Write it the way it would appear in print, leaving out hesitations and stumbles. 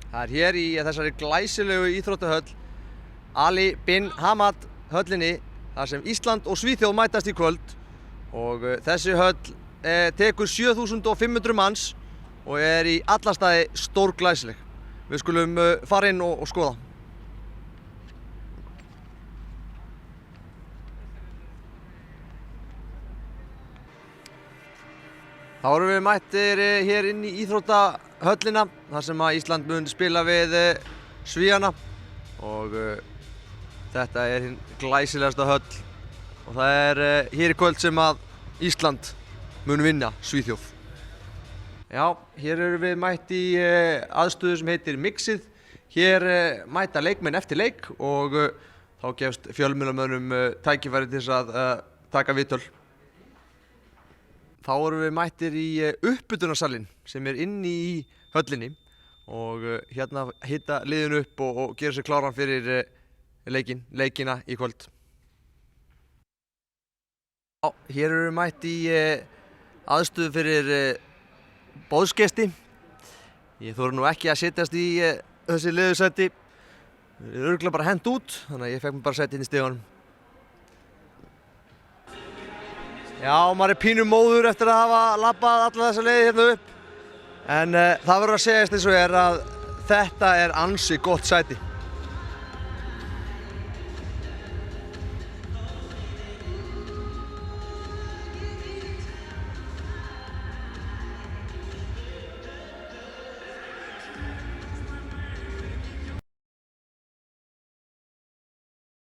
Það hér í þessari glæsilegu íþróttahöll Ali bin Hamad höllinni þar sem Ísland og Svíþjóð mætast í kvöld og þessi höll tekur 7500 manns og í alla staði stórglæsileg. Við skulum fara inn og skoða. Þá erum við mættir hér inn í íþróttahöllina þar sem Ísland mun spila við Svíana og þetta hinn glæsilegasta höll og það hér í kvöld sem að Ísland mun vinna Svíþjóð. Já, hér erum við mætt í aðstöðu sem heitir Mixið. Hér mæta leikmenn eftir leik og þá gefst fjölmiðlamönnum tækifæri til þess að taka viðtöl. Þá erum við mættir í uppbytunarsalinn sem inni í höllinni og hérna hita liðinu upp og gera sér kláran fyrir leikina í kvöld. Já, hér erum við mætt í aðstöðu fyrir boðsgesti. Ég þori nú ekki að setjast í þessi leðursæti. Við erum örugglega bara hent út, þannig að ég fekk mér bara sæti inn í stiganum. Já, maður pínu móður eftir að hafa labbað alla þessa leið hérna upp. En það verður að segjast eins og að þetta ansi gott sæti.